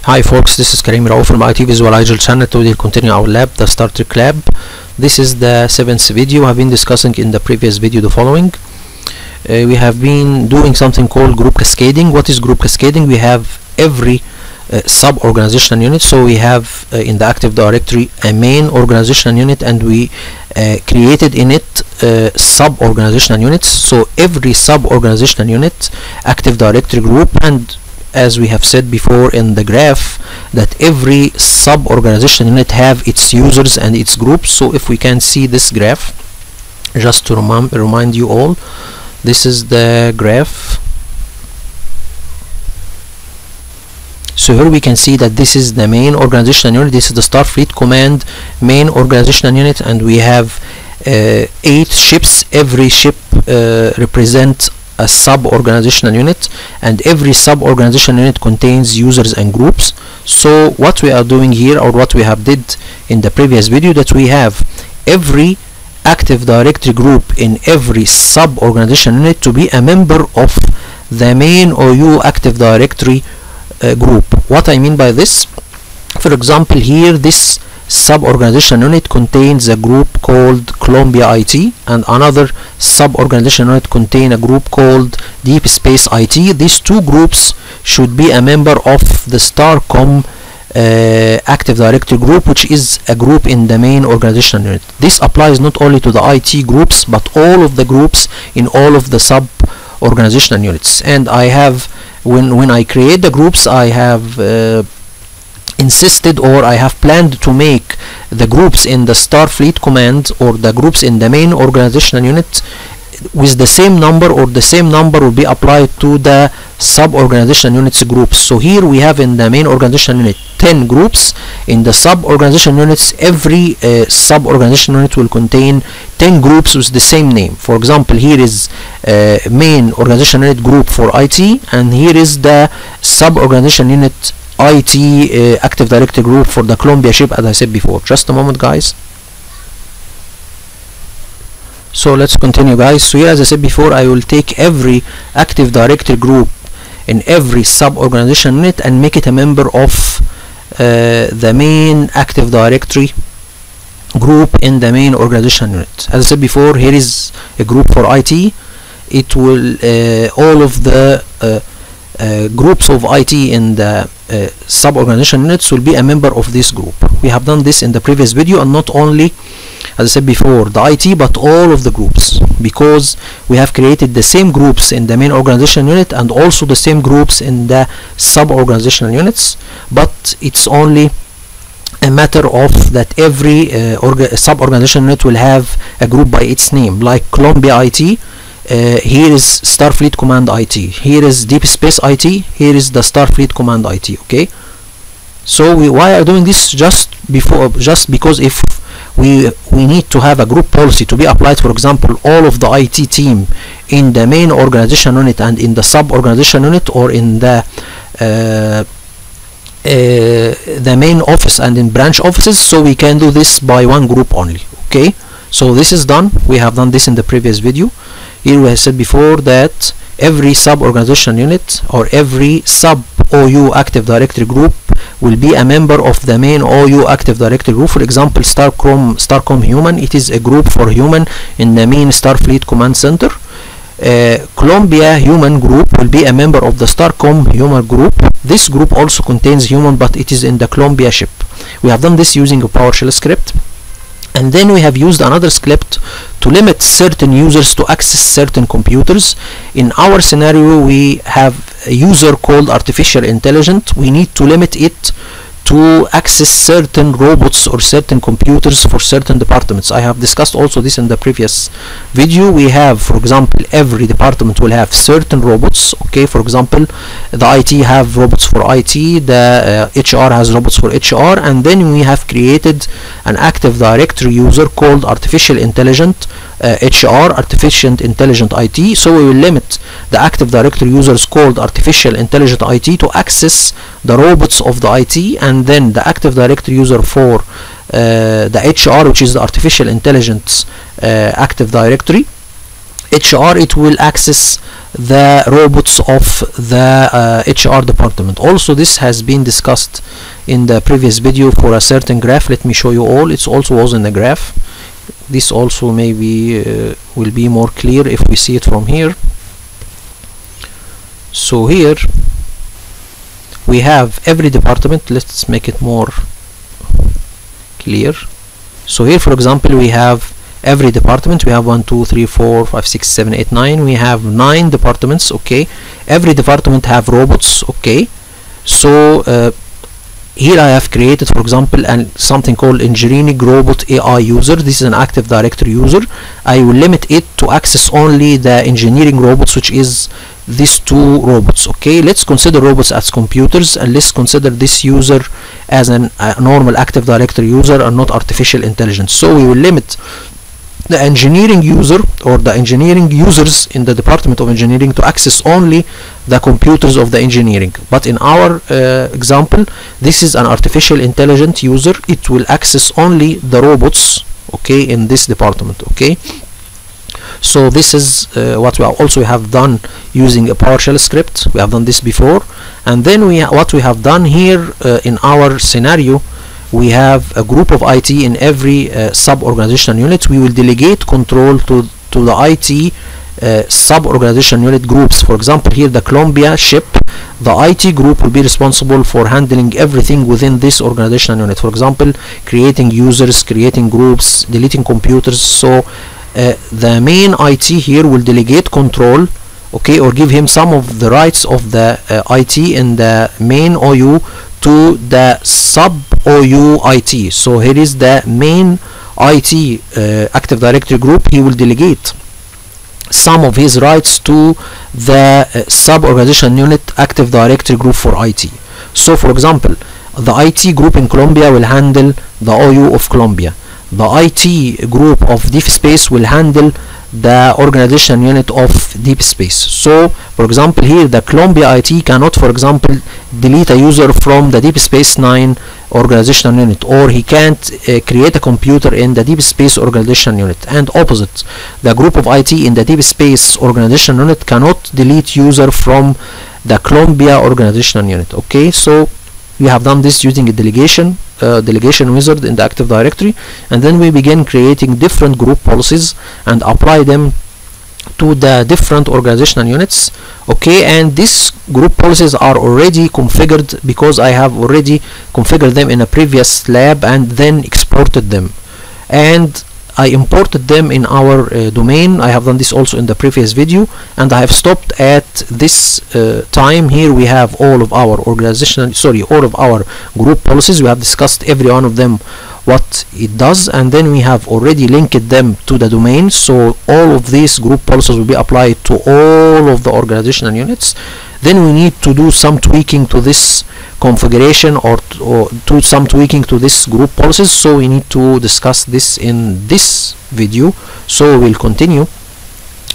Hi folks, this is Karim Rao from IT Visualizer channel. Today we'll continue our lab, the Star Trek lab. This is the 7th video. I've been discussing in the previous video the following. We have been doing something called group cascading. What is group cascading? We have every sub-organizational unit. So we have in the Active Directory a main organizational unit, and we created in it sub-organizational units. So every sub-organizational unit, Active Directory group, and as we have said before in the graph, that every sub-organization unit have its users and its groups. So if we can see this graph, just to remind you all, this is the graph. So here we can see that this is the main organizational unit. This is the Starfleet Command main organizational unit, and we have 8 ships. Every ship represents a sub-organizational unit, and every sub-organizational unit contains users and groups. So what we are doing here, or what we have did in the previous video, that we have every Active Directory group in every sub-organizational unit to be a member of the main OU Active Directory group. What I mean by this, for example, here this sub-organization unit contains a group called Columbia IT, and another sub-organization unit contain a group called Deep Space IT. These two groups should be a member of the Starcom Active Directory group, which is a group in the main organization unit. This applies not only to the IT groups, but all of the groups in all of the sub-organizational units. And I have, when I create the groups, I have insisted, or I have planned to make the groups in the Starfleet Command, or the groups in the main organizational unit, with the same number, or the same number will be applied to the sub-organization units groups. So here we have in the main organization unit 10 groups. In the sub-organization units, every sub-organization unit will contain 10 groups with the same name. For example, here is main organization unit group for IT, and here is the sub-organization unit IT Active Directory group for the Columbia ship, as I said before. Just a moment, guys. So let's continue, guys. So here, as I said before, I will take every Active Directory group in every sub-organization unit and make it a member of the main Active Directory group in the main organization unit. As I said before, here is a group for IT. It will all of the groups of IT in the sub-organization units will be a member of this group. We have done this in the previous video, and not only, as I said before, the IT, but all of the groups, because we have created the same groups in the main organization unit and also the same groups in the sub-organizational units. But it's only a matter of that every sub-organization unit will have a group by its name, like Columbia IT. Here is Starfleet Command IT, here is Deep Space IT, here is the Starfleet Command IT. Okay, so why are doing this? Just because if we need to have a group policy to be applied, for example, all of the IT team in the main organization unit and in the sub-organization unit, or in the main office and in branch offices, so we can do this by one group only. Okay, so this is done. We have done this in the previous video. Here we have said before that every sub-organization unit, or every sub-OU Active Directory group, will be a member of the main OU Active Directory group. For example, Starcom Human, it is a group for human in the main Starfleet Command Center. Columbia Human group will be a member of the Starcom Human group. This group also contains human, but it is in the Columbia ship. We have done this using a PowerShell script. And then we have used another script to limit certain users to access certain computers. In our scenario, we have a user called Artificial Intelligence. We need to limit it to access certain robots or certain computers for certain departments. I have discussed also this in the previous video. We have, for example, every department will have certain robots. Okay, for example, the IT have robots for IT, the HR has robots for HR, and then we have created an Active Directory user called Artificial Intelligent HR, Artificial Intelligent IT. So we will limit the Active Directory users called Artificial Intelligent IT to access the robots of the IT, and then the Active Directory user for the HR, which is the Artificial Intelligence Active Directory HR, it will access the robots of the HR department. Also, this has been discussed in the previous video for a certain graph. Let me show you all. It also was in the graph. This also maybe will be more clear if we see it from here. So here we have every department. Let's make it more clear. So here, for example, we have every department. We have 1 2 3 4 5 6 7 8 9. We have 9 departments. Okay, every department have robots. Okay, so here I have created, for example, something called engineering robot AI user. This is an Active Directory user. I will limit it to access only the engineering robots, which is these 2 robots. Okay, let's consider robots as computers, and let's consider this user as a normal Active Directory user and not artificial intelligence. So we will limit the engineering user or the engineering users in the department of engineering to access only the computers of the engineering. But in our example, this is an artificial intelligent user. It will access only the robots, okay, in this department. Okay, so this is what we also have done using a PowerShell script. We have done this before, and then what we have done here in our scenario, we have a group of IT in every sub-organizational unit. We will delegate control to the IT sub-organizational unit groups. For example, here the Columbia ship, the IT group will be responsible for handling everything within this organizational unit. For example, creating users, creating groups, deleting computers. So the main IT here will delegate control, okay, or give him some of the rights of the IT in the main OU to the sub OU IT. So here is the main IT Active Directory group. He will delegate some of his rights to the sub-organization unit Active Directory group for IT. So for example, the IT group in Colombia will handle the OU of Colombia. The IT group of Deep Space will handle the organization unit of Deep Space. So for example, here the Colombia IT cannot, for example, delete a user from the Deep Space 9 organizational unit, or he can't create a computer in the Deep Space organization unit. And opposite, the group of IT in the Deep Space organization unit cannot delete user from the Colombia organizational unit. Okay, so we have done this using a delegation wizard in the Active Directory, and then we begin creating different group policies and apply them to the different organizational units. Okay, and these group policies are already configured because I have already configured them in a previous lab and then exported them, and I imported them in our domain. I have done this also in the previous video, and I have stopped at this time. Here we have all of our all of our group policies. We have discussed every one of them, what it does, and then we have already linked them to the domain. So all of these group policies will be applied to all of the organizational units. Then we need to do some tweaking to this configuration or to some tweaking to this group policies. So we need to discuss this in this video. So we'll continue.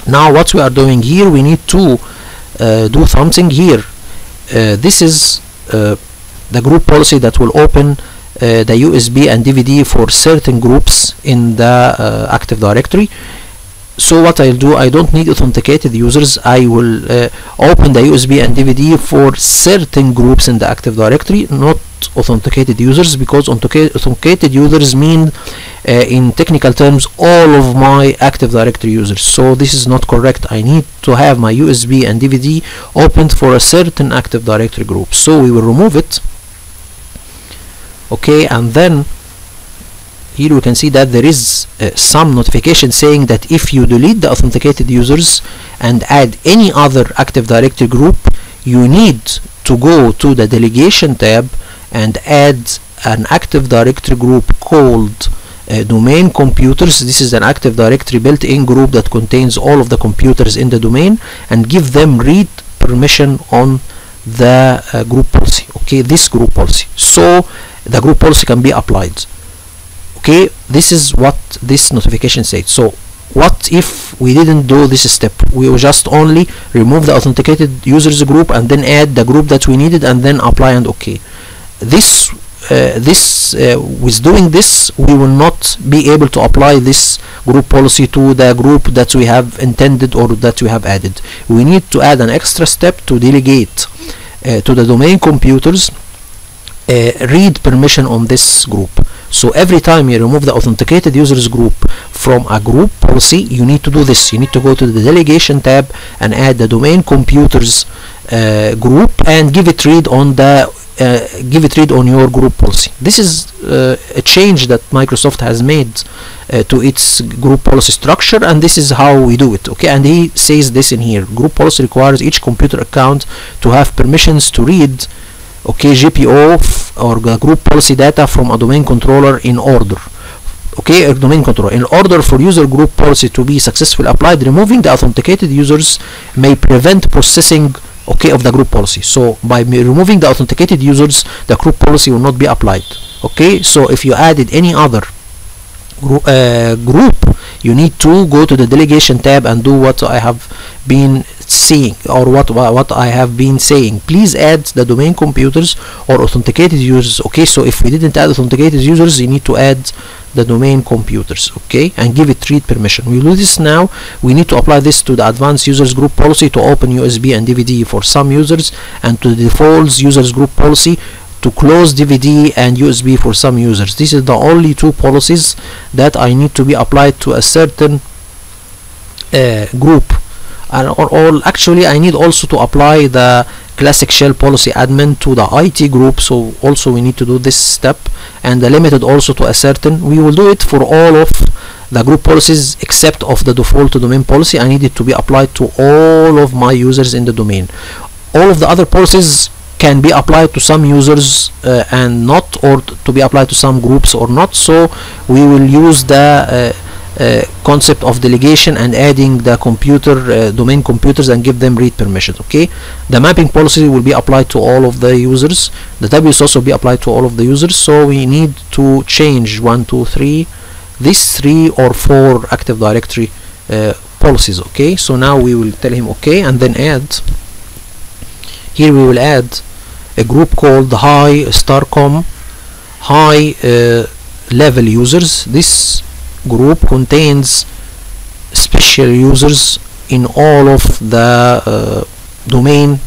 Now what we are doing here, we need to do something here. This is the group policy that will open the USB and DVD for certain groups in the Active Directory. So what I'll do, I don't need authenticated users. I will open the USB and DVD for certain groups in the Active Directory, not authenticated users, because authenticated users mean in technical terms all of my Active Directory users. So this is not correct. I need to have my USB and DVD opened for a certain Active Directory group. So we will remove it. Okay, and then here we can see that there is some notification saying that if you delete the authenticated users and add any other Active Directory group, you need to go to the delegation tab and add an Active Directory group called domain computers. This is an Active Directory built-in group that contains all of the computers in the domain, and give them read permission on the group policy. Okay, this group policy, so the group policy can be applied. Okay, this is what this notification said. So what if we didn't do this step? We will just only remove the authenticated users group and then add the group that we needed and then apply and okay. This with doing this, we will not be able to apply this group policy to the group that we have intended or that we have added. We need to add an extra step to delegate to the domain computers read permission on this group. So every time you remove the authenticated users group from a group policy, you need to do this. You need to go to the delegation tab and add the domain computers group and give it read on your group policy. This is a change that Microsoft has made to its group policy structure, and this is how we do it. Okay, and he says this in here: group policy requires each computer account to have permissions to read, okay, GPO or the group policy data from a domain controller in order. Okay, a domain controller. In order for user group policy to be successfully applied, removing the authenticated users may prevent processing, okay, of the group policy. So by removing the authenticated users, the group policy will not be applied. Okay, so if you added any other group, you need to go to the delegation tab and do what I have been seeing, or what I have been saying. Please add the domain computers or authenticated users. Okay, so if we didn't add authenticated users, you need to add the domain computers, okay, and give it read permission. We do this now. We need to apply this to the advanced users group policy to open USB and DVD for some users, and to the default users group policy to close DVD and USB for some users. This is the only two policies that I need to be applied to a certain group, and or actually I need also to apply the classic shell policy admin to the IT group. So also we need to do this step, and the limited also to a certain. We will do it for all of the group policies except of the default domain policy. I need it to be applied to all of my users in the domain. All of the other policies can be applied to some users and not, or to be applied to some groups or not. So we will use the concept of delegation and adding the computer domain computers and give them read permission. Okay, the mapping policy will be applied to all of the users. The WS also be applied to all of the users. So we need to change 1, 2, 3, these 3 or 4 Active Directory policies. Okay, so now we will tell him okay, and then add. Here we will add a group called high starcom high level users. This group contains special users in all of the domain.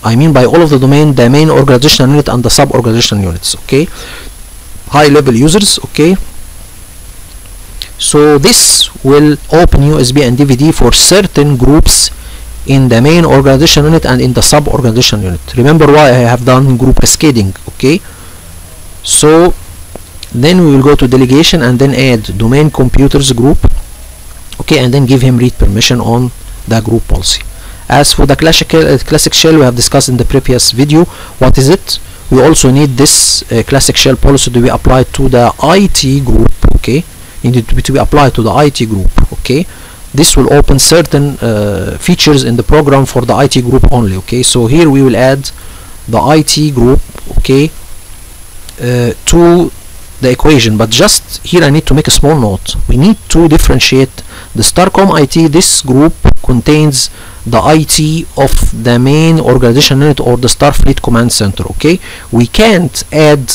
I mean by all of the domain, the main organizational unit and the sub organizational units. Okay, high level users. Okay, so this will open USB and DVD for certain groups in the main organization unit and in the sub organization unit. Remember why I have done group cascading. Okay, so then we will go to delegation and then add domain computers group. Okay, and then give him read permission on the group policy. As for the classic shell, we have discussed in the previous video. What is it? We also need this classic shell policy to be applied to the IT group. Okay, needed to be applied to the IT group. Okay, this will open certain features in the program for the IT group only. Okay, so here we will add the IT group, okay, to the equation. But just here I need to make a small note. We need to differentiate the starcom IT. This group contains the IT of the main organization unit or the Starfleet command center. Okay, we can't add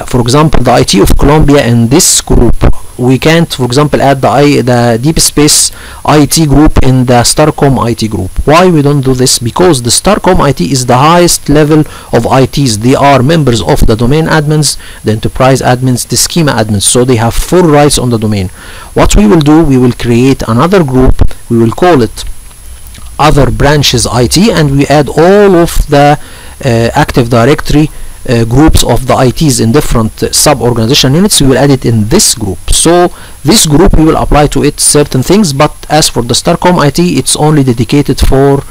for example the IT of Colombia in this group. We can't, for example, add the deep space IT group in the starcom IT group. Why we don't do this? Because the starcom IT is the highest level of ITs. They are members of the domain admins, the enterprise admins, the schema admins, so they have full rights on the domain. What we will do, we will create another group. We will call it other branches IT, and we add all of the Active Directory groups of the ITs in different sub-organization units. We will add it in this group. So this group we will apply to it certain things, but as for the starcom IT, it's only dedicated for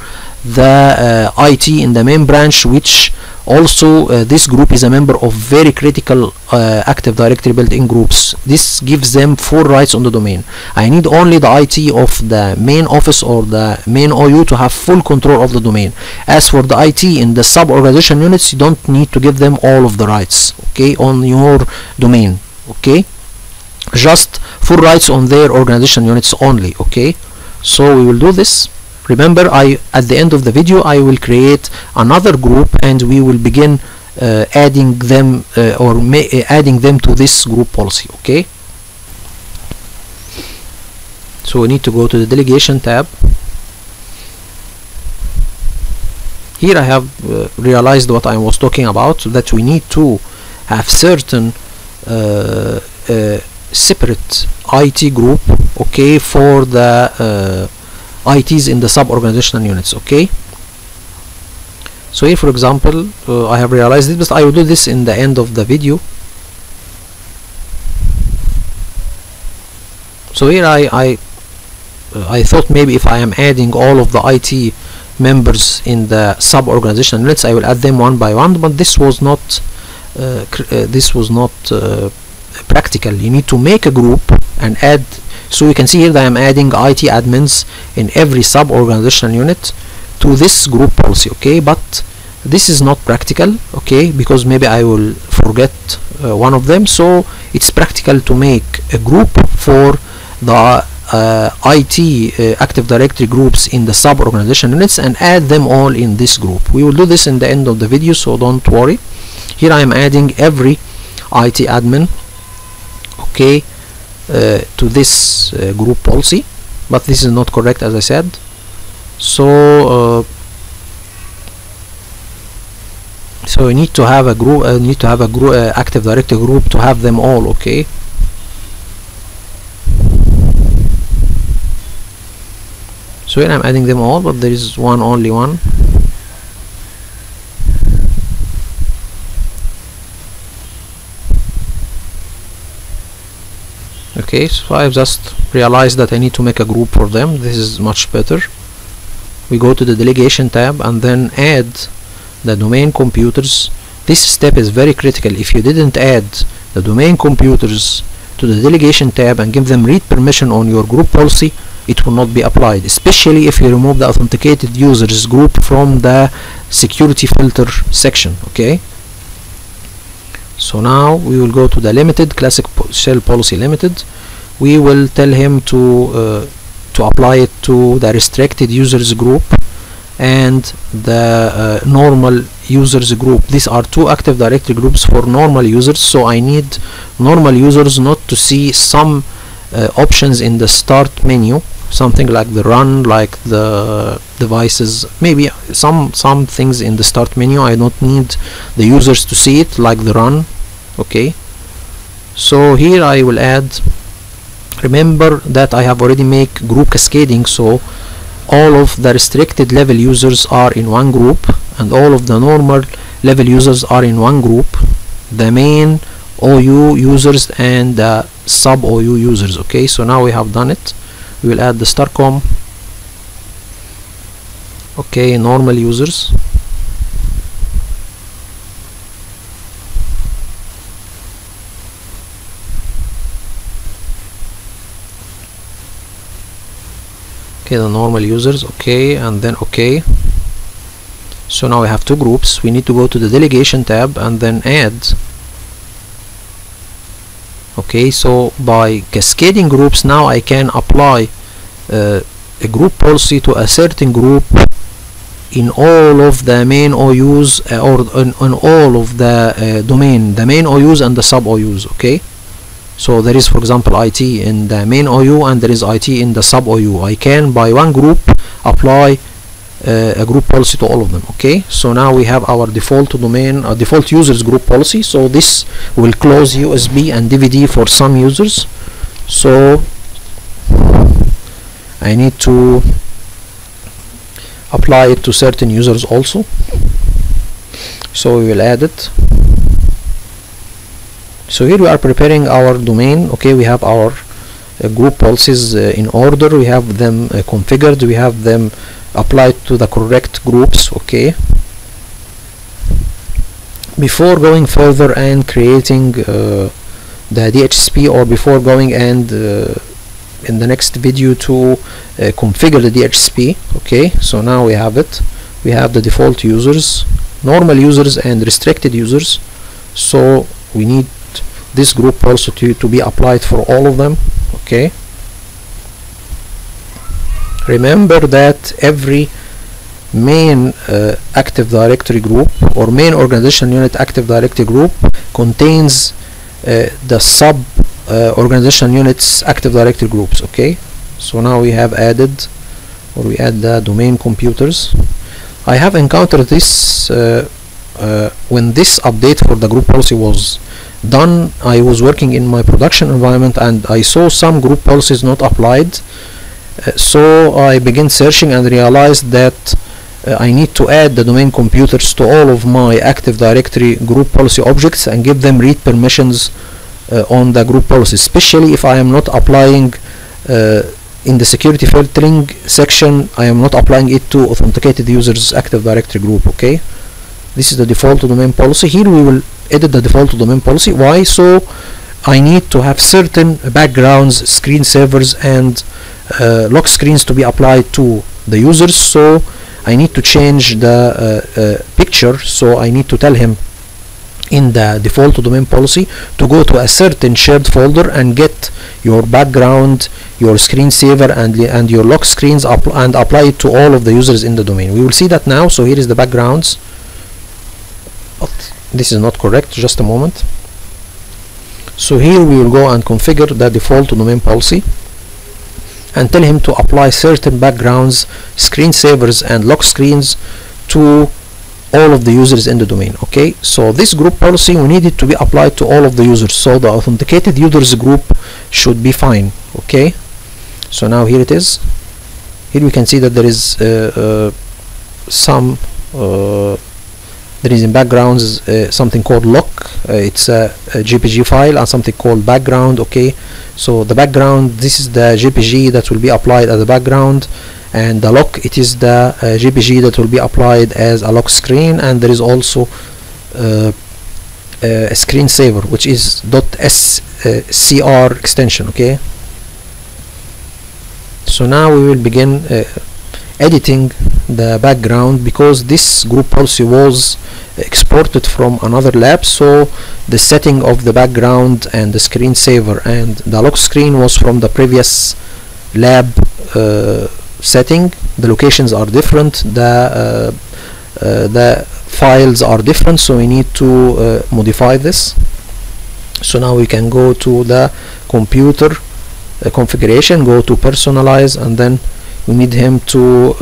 the IT in the main branch, which also this group is a member of very critical Active Directory built-in groups. This gives them full rights on the domain. I need only the IT of the main office or the main OU to have full control of the domain. As for the IT in the sub-organization units, you don't need to give them all of the rights, okay, on your domain. Okay, just full rights on their organization units only. Okay, so we will do this. Remember, at the end of the video I will create another group and we will begin adding them adding them to this group policy. Okay, so we need to go to the delegation tab. Here I have realized what I was talking about, that we need to have certain separate IT group, okay, for the ITs in the sub-organizational units. Okay, so here for example I have realized this, but I will do this in the end of the video. So here I thought maybe if I am adding all of the IT members in the sub-organizational units, I will add them one by one, but this was not practical. You need to make a group and add. So you can see here that I am adding IT admins in every sub-organizational unit to this group policy. Okay, but this is not practical, okay, because maybe I will forget one of them. So it's practical to make a group for the IT Active Directory groups in the sub-organization units and add them all in this group. We will do this in the end of the video, so don't worry. Here I am adding every IT admin, okay, to this group policy, but this is not correct, as I said. So so we need to have a group, Active Directory group to have them all. Okay, so here I'm adding them all, but there is only one. Okay, so I've just realized that I need to make a group for them. This is much better. We go to the delegation tab and then add the domain computers. This step is very critical. If you didn't add the domain computers to the delegation tab and give them read permission on your group policy, it will not be applied, especially if you remove the authenticated users group from the security filter section. Okay, so now we will go to the limited classic shell policy limited. We will tell him to apply it to the restricted users group and the normal users group. These are two Active Directory groups for normal users, so I need normal users not to see some options in the start menu, something like the run, like the devices, maybe some things in the start menu. I don't need the users to see it, like the run. Okay, so here I will add, remember that I have already make group cascading, so all of the restricted level users are in one group and all of the normal level users are in one group, the main OU users and the sub OU users. Okay, so now we have done it. We will add the starcom, okay, normal users, okay, the normal users, okay, and then okay. So now we have two groups. We need to go to the delegation tab and then add. Okay, so by cascading groups now I can apply a group policy to a certain group in all of the main OUs or on all of the the main OUs and the sub OUs. Okay, so there is, for example, IT in the main OU and there is IT in the sub OU. I can by one group apply a group policy to all of them. Okay, so now we have our default domain, default users group policy. So this will close USB and DVD for some users, so I need to apply it to certain users also. So we will add it. So here we are preparing our domain. Okay, we have our group policies in order, we have them configured, we have them applied to the correct groups. Okay, before going further and creating the DHCP, or before going and in the next video to configure the DHCP, okay, so now we have it. We have the default users, normal users and restricted users, so we need this group also to be applied for all of them. Okay, remember that every main active directory group or main organizational unit active directory group contains the sub organizational units active directory groups. Okay, so now we have added, or we add the domain computers. I have encountered this when this update for the group policy was done. I was working in my production environment and I saw some group policies not applied, so I began searching and realized that I need to add the domain computers to all of my active directory group policy objects and give them read permissions on the group policy, especially if I am not applying in the security filtering section, I am not applying it to authenticated users active directory group. Okay, this is the default domain policy. Here we will edit the default domain policy. Why? So I need to have certain backgrounds, screensavers and lock screens to be applied to the users, so I need to change the picture. So I need to tell him in the default domain policy to go to a certain shared folder and get your background, your screensaver and your lock screens and apply it to all of the users in the domain. We will see that now. So here is the backgrounds, but this is not correct, just a moment. So here we will go and configure the default domain policy and tell him to apply certain backgrounds, screensavers and lock screens to all of the users in the domain. Okay, so this group policy, we need it to be applied to all of the users, so the authenticated users group should be fine. Okay, so now here it is. Here we can see that there is there is in backgrounds something called lock. It's a JPG file and something called background. Okay, so the background, this is the JPG that will be applied as a background, and the lock, it is the JPG that will be applied as a lock screen, and there is also a screensaver which is .scr extension. Okay, so now we will begin editing the background, because this group policy was exported from another lab, so the setting of the background and the screensaver and the lock screen was from the previous lab setting. The locations are different, the files are different, so we need to modify this. So now we can go to the computer configuration, go to personalize, and then we need him to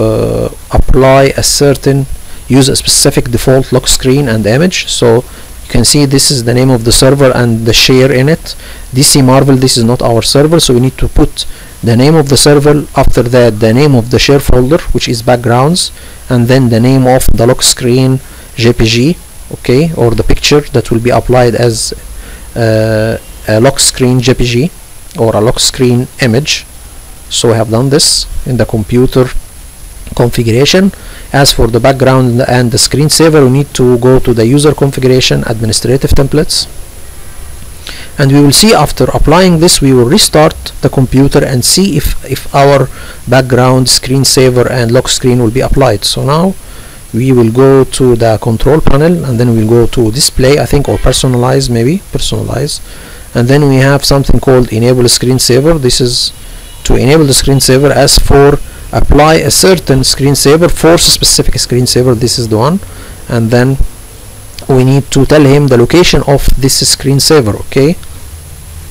apply a certain, use a specific default lock screen and image. So you can see this is the name of the server and the share in it, DC Marvel. This is not our server, so we need to put the name of the server, after that the name of the share folder which is backgrounds, and then the name of the lock screen JPG, okay, or the picture that will be applied as a lock screen JPG or a lock screen image. So we have done this in the computer configuration. As for the background and the screensaver, we need to go to the user configuration, administrative templates, and we will see after applying this, we will restart the computer and see if our background, screensaver and lock screen will be applied. So now we will go to the control panel, and then we'll go to display, I think, or personalize, maybe personalize, and then we have something called enable screensaver. This is to enable the screensaver. As for apply a certain screensaver, force a specific screensaver, this is the one, and then we need to tell him the location of this screensaver. Okay,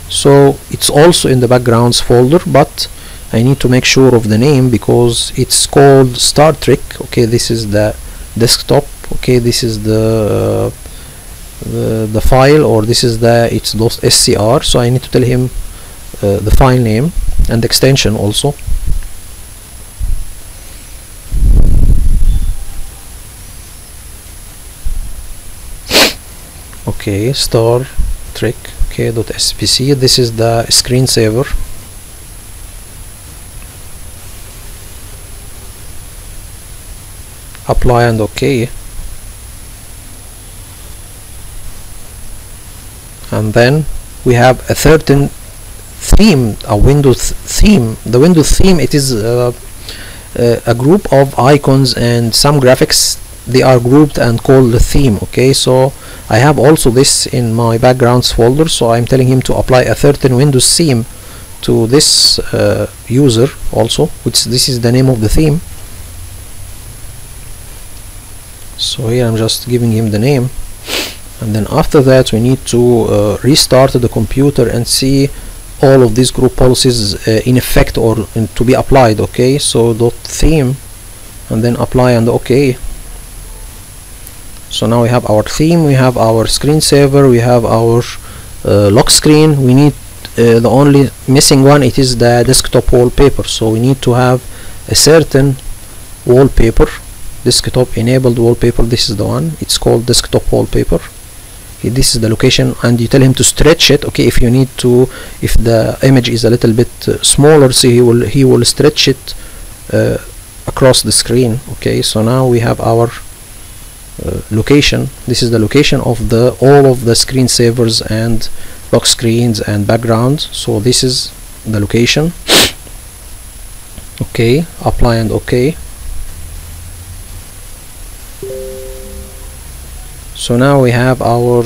so it's also in the backgrounds folder, but I need to make sure of the name because it's called Star Trek. Okay, this is the desktop. Okay, this is the file, or this is the, it's .scr, so I need to tell him the file name and extension also. Okay, Star Trek. Okay, .svc. This is the screensaver. Apply and OK. And then we have a certain theme, a Windows theme. The Windows theme, it is a group of icons and some graphics. They are grouped and called the theme. Okay, so I have also this in my backgrounds folder, so I'm telling him to apply a certain Windows theme to this user also, which this is the name of the theme. So here I'm just giving him the name, and then after that we need to restart the computer and see all of these group policies in effect or to be applied. Okay, so dot theme and then apply and OK. So now we have our theme, we have our screensaver, we have our lock screen. We need the only missing one, it is the desktop wallpaper. So we need to have a certain wallpaper, desktop enabled wallpaper. This is the one, it's called desktop wallpaper. This is the location, and you tell him to stretch it. Okay, if you need to, if the image is a little bit smaller, so he will stretch it across the screen. Okay, so now we have our location. This is the location of all of the screensavers and lock screens and backgrounds. So this is the location. Okay, apply and OK. So now we have our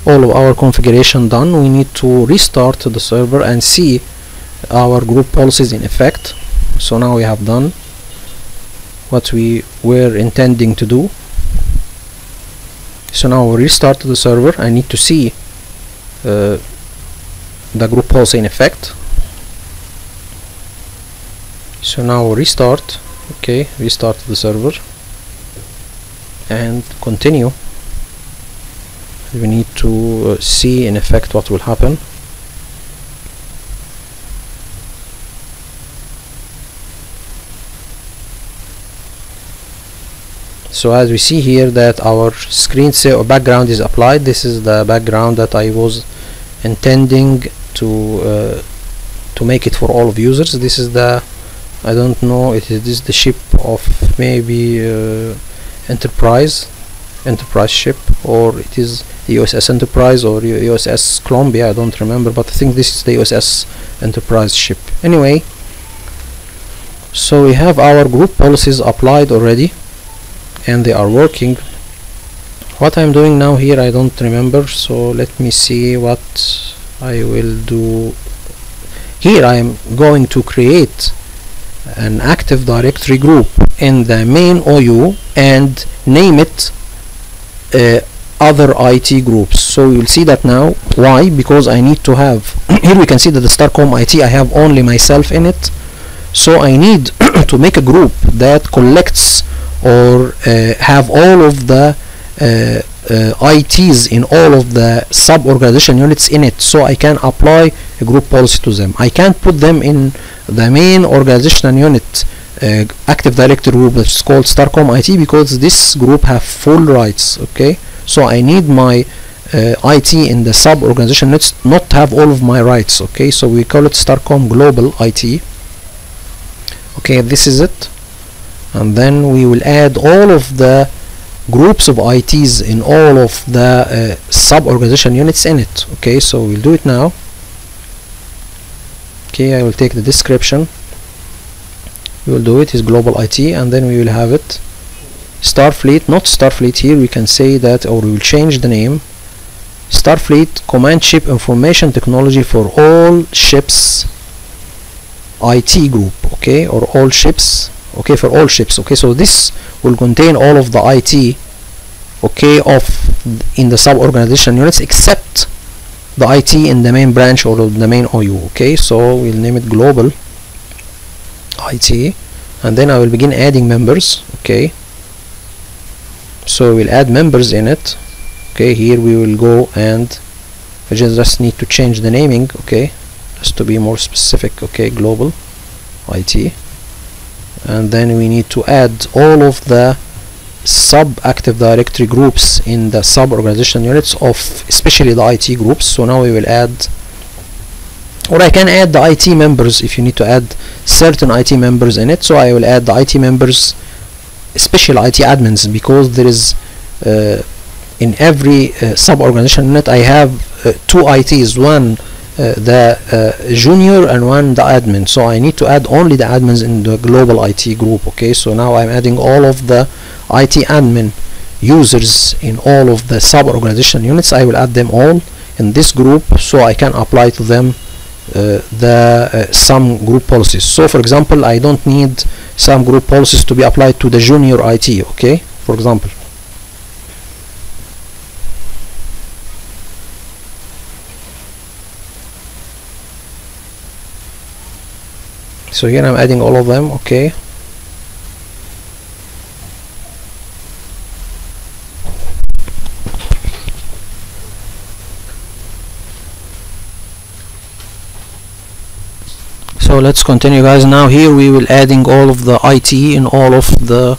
all of our configuration done. We need to restart the server and see our group policies in effect. So now we have done what we were intending to do. So now we restart the server. I need to see the group policy in effect. So now restart. Okay, restart the server and continue. We need to see in effect what will happen. So as we see here that our screensaver background is applied. This is the background that I was intending to make it for all of users. This is the, I don't know, this is the ship of maybe enterprise ship, or it is the USS Enterprise or USS Columbia, I don't remember, but I think this is the USS Enterprise ship. Anyway, so we have our group policies applied already and they are working. What I'm doing now here I don't remember, so let me see what I will do. Here I am going to create an Active Directory group in the main OU and name it other IT groups. So you'll see that now. Why? Because I need to have here we can see that the Starcom IT, I have only myself in it, so I need to make a group that collects or have all of the ITs in all of the sub-organization units in it, so I can apply a group policy to them. I can't put them in the main organizational unit Active Directory group that's called Starcom IT, because this group have full rights. Okay, so I need my IT in the sub-organization units not have all of my rights. Okay, so we call it Starcom Global IT. Okay, this is it, and then we will add all of the groups of ITs in all of the sub-organization units in it. Okay, so we'll do it now. Okay, I will take the description. We will do it is global IT, and then we will have it Starfleet, not Starfleet. Here we can say that, or we will change the name, Starfleet Command Ship Information Technology for all ships IT group. Okay, or all ships. Okay, for all ships. Okay, so this will contain all of the IT, okay, of in the sub-organization units except the IT in the main branch or the main OU. Okay, so we'll name it global IT, and then I will begin adding members. Okay, so we'll add members in it. Okay, here we will go and I just need to change the naming. Okay, just to be more specific. Okay, global IT, and then we need to add all of the sub-Active Directory groups in the sub-organization units of especially the IT groups. So now we will add, or I can add the IT members if you need to add certain IT members in it. So I will add the IT members, especially IT admins, because there is in every sub-organization unit I have two ITs, one the junior and one the admin, so I need to add only the admins in the global IT group. Okay, so now I'm adding all of the IT admin users in all of the sub-organization units. I will add them all in this group so I can apply to them some group policies. So for example, I don't need some group policies to be applied to the junior IT, okay, for example. So here I'm adding all of them, okay. So let's continue, guys. Now here we will adding all of the IT in all of the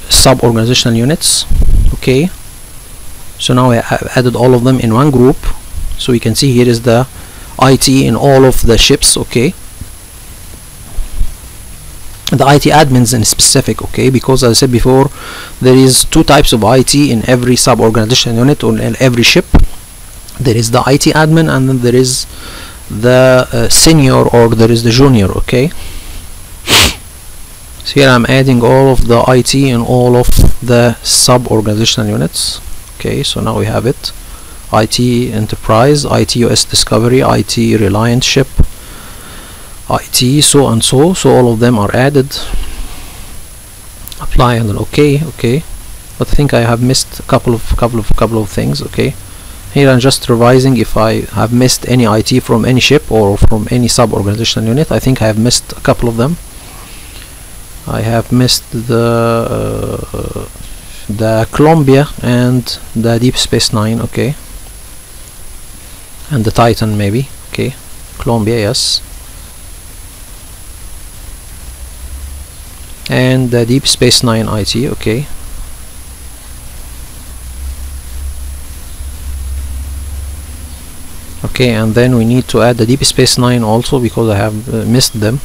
sub-organizational units, okay. So now I have added all of them in one group. So we can see here is the IT in all of the ships, okay. The IT admins in specific, okay, because as I said before, there is two types of IT in every sub-organizational unit or in every ship. There is the IT admin, and then there is the senior, or there is the junior, okay. So here I'm adding all of the IT in all of the sub-organizational units, okay. So now we have it: IT enterprise, IT US discovery, IT reliant ship, IT so and so. So all of them are added. Apply and then okay. But I think I have missed a couple of things, okay. Here I'm just revising if I have missed any IT from any ship or from any sub-organizational unit. I think I have missed a couple of them. I have missed the Columbia and the Deep Space Nine, okay, and the Titan maybe, okay. Columbia, yes, and the Deep Space Nine IT, okay. Okay, and then we need to add the Deep Space Nine also, because I have missed them.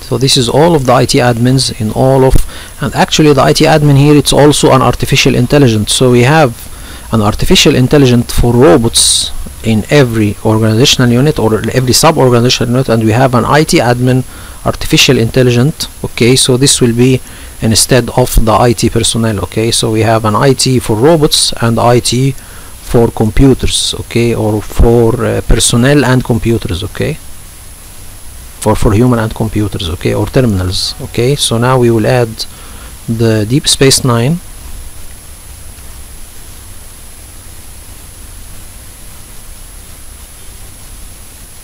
So this is all of the IT admins in all of, and actually the IT admin here, it's also an artificial intelligence. So we have an artificial intelligence for robots in every organizational unit or every sub-organizational unit, and we have an IT admin artificial intelligence, okay. So this will be instead of the IT personnel, okay. So we have an IT for robots and IT for computers, okay, or for personnel and computers, okay, for human and computers, okay, or terminals, okay. So now we will add the Deep Space Nine.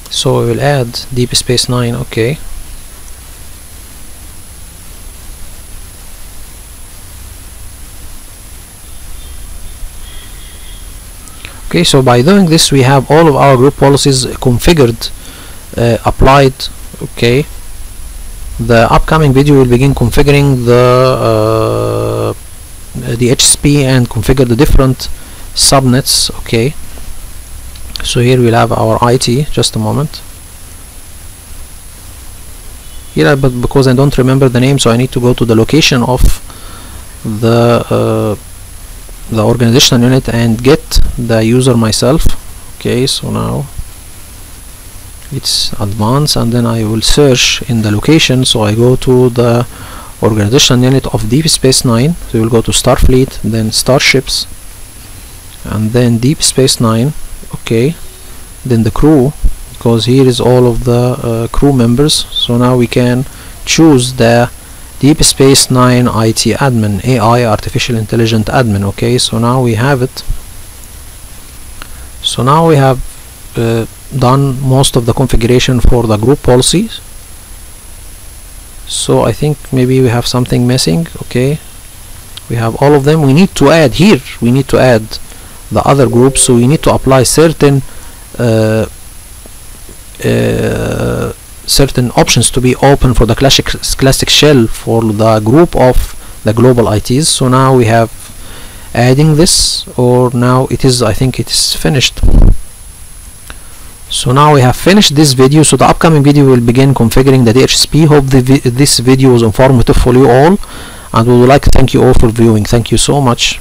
So we will add Deep Space Nine, okay. Okay, so by doing this we have all of our group policies configured, applied, okay. The upcoming video will begin configuring the HSP and configure the different subnets, okay. So here we'll have our IT, just a moment. Here, but because I don't remember the name, so I need to go to the location of the organizational unit and get the user myself, okay. So now it's advanced, and then I will search in the location. So I go to the organizational unit of Deep Space Nine, so we will go to Starfleet, then Starships, and then Deep Space Nine, okay, then the crew, because here is all of the crew members. So now we can choose the Deep Space Nine IT admin, AI artificial intelligent admin, okay. So now we have it. So now we have done most of the configuration for the group policies. So I think maybe we have something missing, okay. We have all of them. We need to add here, we need to add the other groups. So we need to apply certain certain options to be open for the classic shell for the group of the global ITs. So now we have adding this, or now it is, I think it is finished. So now we have finished this video. So the upcoming video will begin configuring the DHCP. Hope this video was informative for you all, and we would like to thank you all for viewing. Thank you so much.